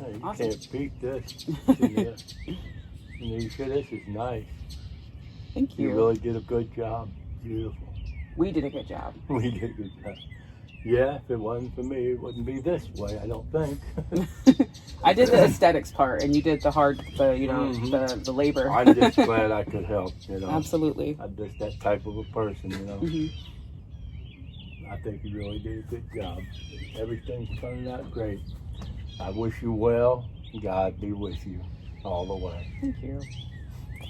Yeah, you Awesome. can't beat this. Yeah. You sure this is nice. Thank You you. really did a good job. Beautiful. We did a good job. We did a good job. Yeah, if it wasn't for me, it wouldn't be this way, I don't think. I did the aesthetics part, and you did the hard, the labor. I'm just glad I could help, Absolutely. I'm just that type of a person, I think you really did a good job. Everything's turning out great. I wish you well. God be with you all the way. Thank you.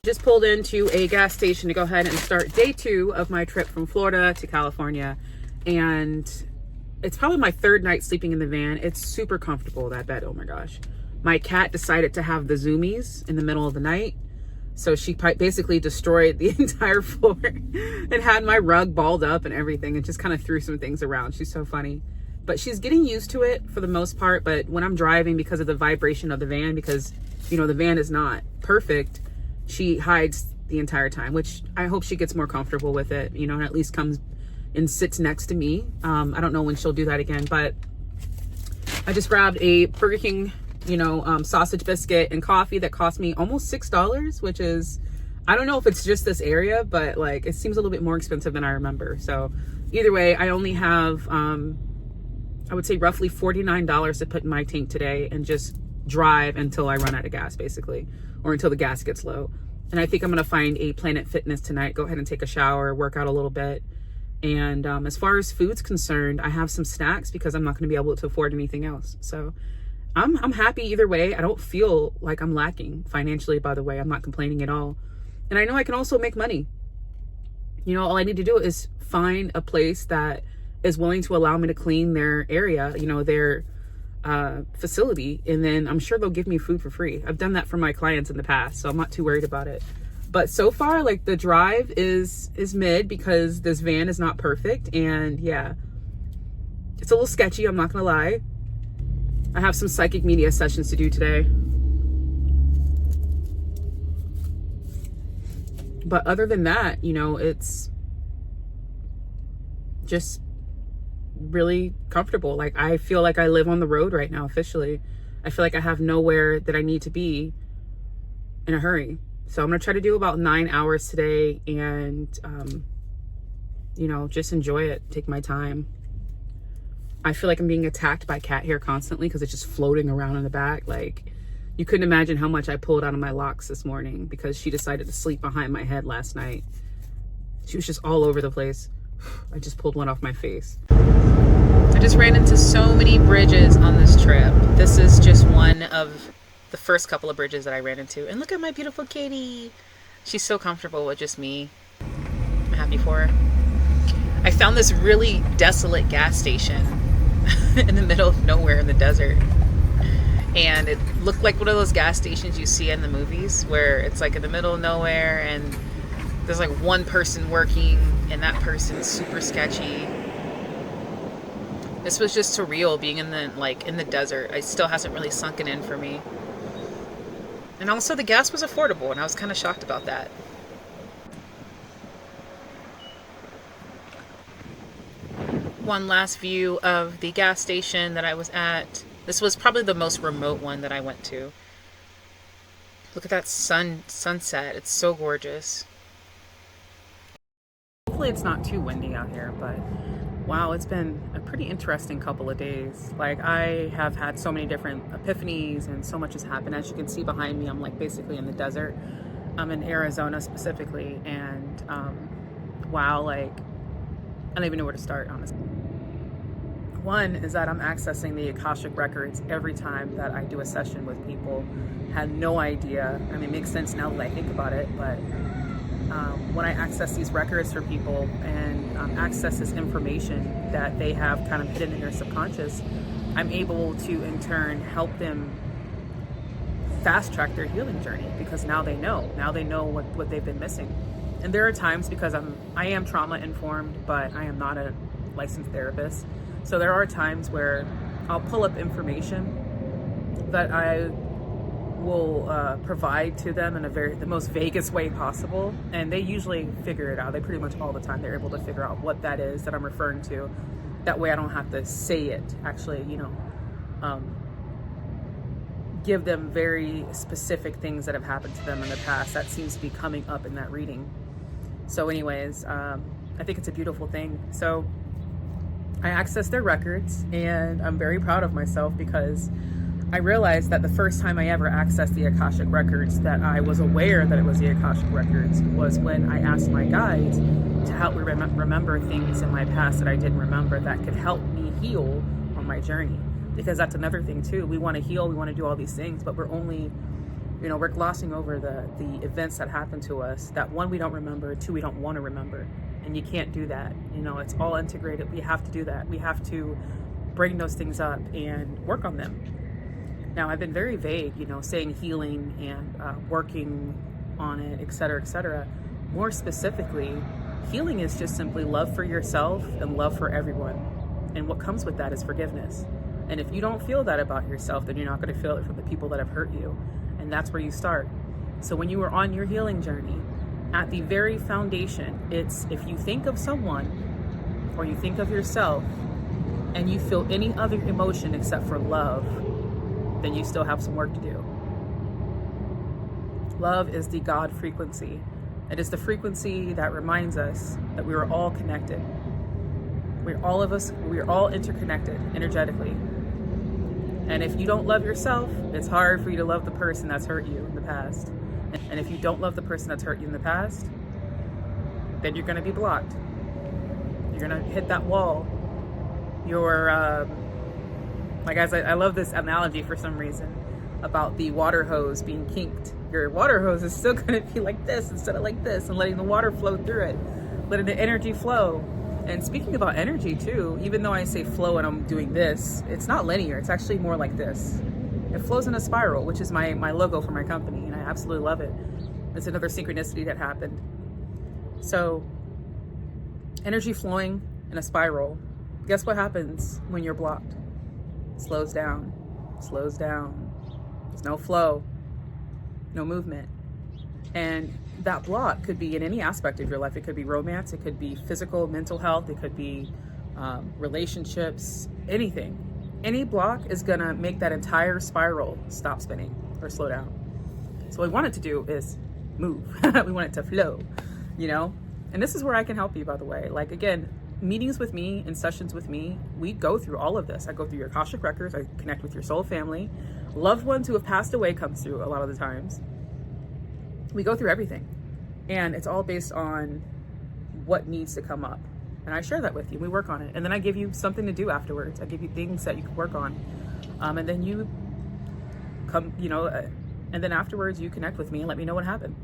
Just pulled into a gas station to go ahead and start day 2 of my trip from Florida to California. And it's probably my 3rd night sleeping in the van. It's super comfortable, that bed. Oh my gosh. My cat decided to have the zoomies in the middle of the night. So she basically destroyed the entire floor and had my rug balled up and everything, and just kind of threw some things around. She's so funny. But she's getting used to it for the most part. But when I'm driving, because of the vibration of the van, because, the van is not perfect, she hides the entire time, which I hope she gets more comfortable with it, and at least comes and sits next to me. I don't know when she'll do that again, but I just grabbed a Burger King, sausage biscuit and coffee that cost me almost $6, which is, I don't know if it's just this area, but like, it seems a little bit more expensive than I remember. So either way, I only have, I would say roughly $49 to put in my tank today, and just drive until I run out of gas, basically, or until the gas gets low. And I think I'm going to find a Planet Fitness tonight, go ahead and take a shower, work out a little bit. And as far as food's concerned, I have some snacks because I'm not going to be able to afford anything else. So I'm happy either way. I don't feel like I'm lacking financially, by the way. I'm not complaining at all. And I know I can also make money. All I need to do is find a place that is willing to allow me to clean their area, their facility, and then I'm sure they'll give me food for free. I've done that for my clients in the past, so I'm not too worried about it. But so far, like, the drive is mid because this van is not perfect, and yeah, it's a little sketchy, I'm not gonna lie. I have some psychic media sessions to do today. But other than that, it's just really comfortable. Like, I feel like I live on the road right now officially. I feel like I have nowhere that I need to be in a hurry. So I'm gonna try to do about 9 hours today, and just enjoy it, take my time. I feel like I'm being attacked by cat hair constantly because it's just floating around in the back. Like, you couldn't imagine how much I pulled out of my locks this morning because she decided to sleep behind my head last night. She was just all over the place. I just pulled one off my face. I just ran into so many bridges on this trip. This is just one of the first couple of bridges that I ran into. And look at my beautiful kitty. She's so comfortable with just me. I'm happy for her. I found this really desolate gas station in the middle of nowhere in the desert. And it looked like one of those gas stations you see in the movies where it's like in the middle of nowhere and there's like one person working and that person's super sketchy. This was just surreal being in the desert. It still hasn't really sunken in for me. And also the gas was affordable, and I was kind of shocked about that. One last view of the gas station that I was at. This was probably the most remote one that I went to. Look at that sunset. It's so gorgeous. Hopefully it's not too windy out here, but wow, it's been a pretty interesting couple of days. Like, I have had so many different epiphanies and so much has happened. As you can see behind me, I'm like basically in the desert. I'm in Arizona specifically, and wow, like, I don't even know where to start, honestly. One is that I'm accessing the Akashic records every time that I do a session with people. Had no idea. I mean, it makes sense now that I think about it, but when I access these records for people and access this information that they have kind of hidden in their subconscious, I'm able to in turn help them fast track their healing journey, because now they know what they've been missing. And there are times, because I am trauma informed, but I am not a licensed therapist. So there are times where I'll pull up information that I will provide to them in the most vaguest way possible, and they usually figure it out. They pretty much all the time they're able to figure out what that is that I'm referring to. That way I don't have to say it, actually, give them very specific things that have happened to them in the past. That seems to be coming up in that reading. So anyways, I think it's a beautiful thing. So I accessed their records, and I'm very proud of myself because I realized that the first time I ever accessed the Akashic Records, that I was aware that it was the Akashic Records, was when I asked my guides to help me remember things in my past that I didn't remember that could help me heal on my journey. Because that's another thing too. We want to heal, we want to do all these things, but we're only, we're glossing over the events that happen to us, that one, we don't remember, two, we don't want to remember. And you can't do that. It's all integrated. We have to do that. We have to bring those things up and work on them. Now, I've been very vague, saying healing and working on it, et cetera, et cetera. More specifically, healing is just simply love for yourself and love for everyone. And what comes with that is forgiveness. And if you don't feel that about yourself, then you're not going to feel it from the people that have hurt you. And that's where you start. So when you are on your healing journey, at the very foundation, it's if you think of someone or you think of yourself and you feel any other emotion except for love, then you still have some work to do. Love is the God frequency. It is the frequency that reminds us that we are all connected. We are all interconnected energetically. And if you don't love yourself, it's hard for you to love the person that's hurt you in the past. And if you don't love the person that's hurt you in the past, then you're going to be blocked. You're going to hit that wall. Guys, I love this analogy for some reason about the water hose being kinked. Your water hose is still going to be like this instead of like this, and letting the water flow through it, letting the energy flow. And speaking about energy too, even though I say flow and I'm doing this, it's not linear. It's actually more like this. It flows in a spiral, which is my logo for my company, and I absolutely love it. It's another synchronicity that happened. So, energy flowing in a spiral. Guess what happens when you're blocked? It slows down. There's no flow, no movement. And that block could be in any aspect of your life. It could be romance, it could be physical, mental health, it could be relationships, anything. Any block is gonna make that entire spiral stop spinning or slow down. So what we want it to do is move. We want it to flow, And this is where I can help you, by the way. Like, again, meetings with me and sessions with me, we go through all of this. I go through your Akashic Records, I connect with your soul family. Loved ones who have passed away comes through a lot of the times. We go through everything. And it's all based on what needs to come up. And I share that with you. We work on it. And then I give you something to do afterwards. I give you things that you can work on. And then you come, and then afterwards you connect with me and let me know what happened.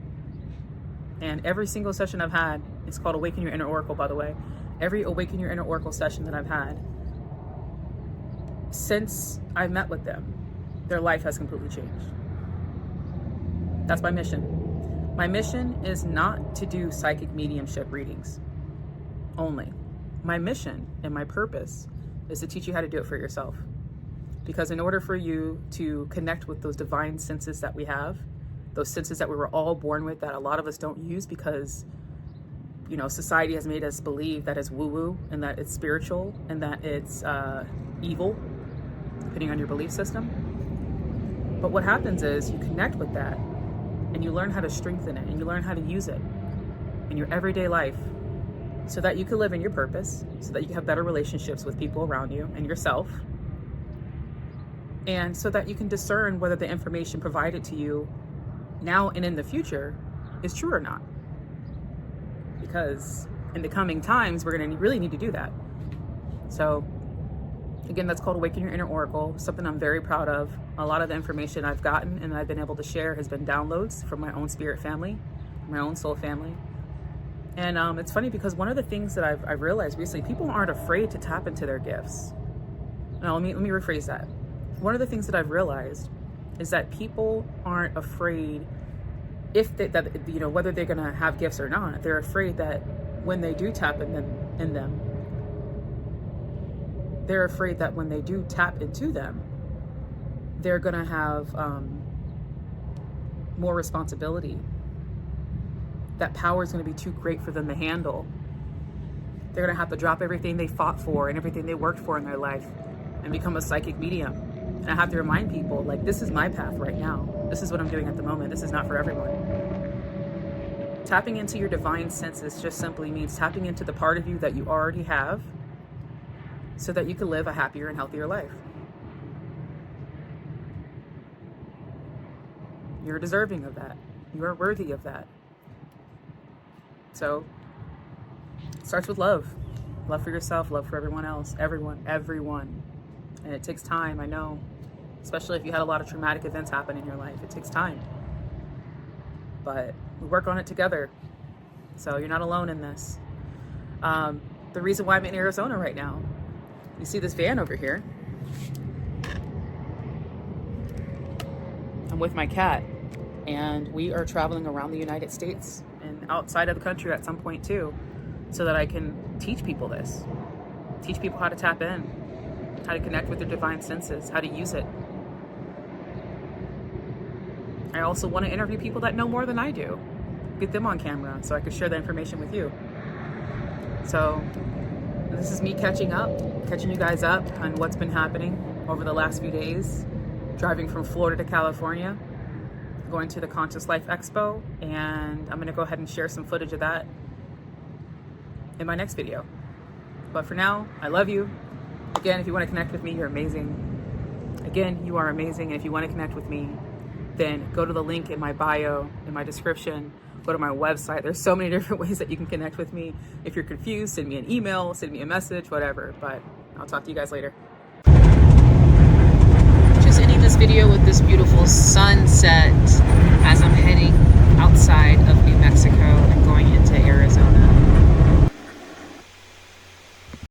And every single session I've had, it's called Awaken Your Inner Oracle, by the way. Every Awaken Your Inner Oracle session that I've had, since I met with them, their life has completely changed. That's my mission. My mission is not to do psychic mediumship readings only. My mission and my purpose is to teach you how to do it for yourself. Because in order for you to connect with those divine senses that we have, those senses that we were all born with that a lot of us don't use because, society has made us believe that it's woo-woo and that it's spiritual and that it's evil, depending on your belief system. But what happens is you connect with that and you learn how to strengthen it and you learn how to use it in your everyday life so that you can live in your purpose, so that you can have better relationships with people around you and yourself, and so that you can discern whether the information provided to you now and in the future is true or not. Because in the coming times, we're going to really need to do that. So again, that's called Awaken Your Inner Oracle, something I'm very proud of. A lot of the information I've gotten and I've been able to share has been downloads from my own spirit family, my own soul family. And it's funny because one of the things that I've realized recently, people aren't afraid to tap into their gifts. Now, let me rephrase that. One of the things that I've realized is that people aren't afraid whether they're going to have gifts or not. They're afraid that when they do tap in them, they're afraid that when they do tap into them, they're going to have more responsibility. That power is going to be too great for them to handle. They're going to have to drop everything they fought for and everything they worked for in their life and become a psychic medium. And I have to remind people, like, this is my path right now. This is what I'm doing at the moment. This is not for everyone. Tapping into your divine senses just simply means tapping into the part of you that you already have so that you can live a happier and healthier life. You're deserving of that. You are worthy of that. So it starts with love. Love for yourself, love for everyone else, everyone. And it takes time, I know. Especially if you had a lot of traumatic events happen in your life. It takes time. But we work on it together. So you're not alone in this. The reason why I'm in Arizona right now, you see this van over here. I'm with my cat, and we are traveling around the United States and outside of the country at some point too, so that I can teach people this. Teach people how to tap in, how to connect with their divine senses, how to use it. I also want to interview people that know more than I do. Get them on camera so I can share the information with you. So this is me catching you guys up on what's been happening over the last few days. Driving from Florida to California, going to the Conscious Life Expo, and I'm gonna go ahead and share some footage of that in my next video. But for now, I love you. Again, if you want to connect with me, you're amazing. Again, you are amazing, and if you want to connect with me, then go to the link in my bio, in my description, go to my website. There's so many different ways that you can connect with me. If you're confused, send me an email, send me a message, whatever. But I'll talk to you guys later. Just ending this video with this beautiful sunset as I'm heading outside of New Mexico and going into Arizona.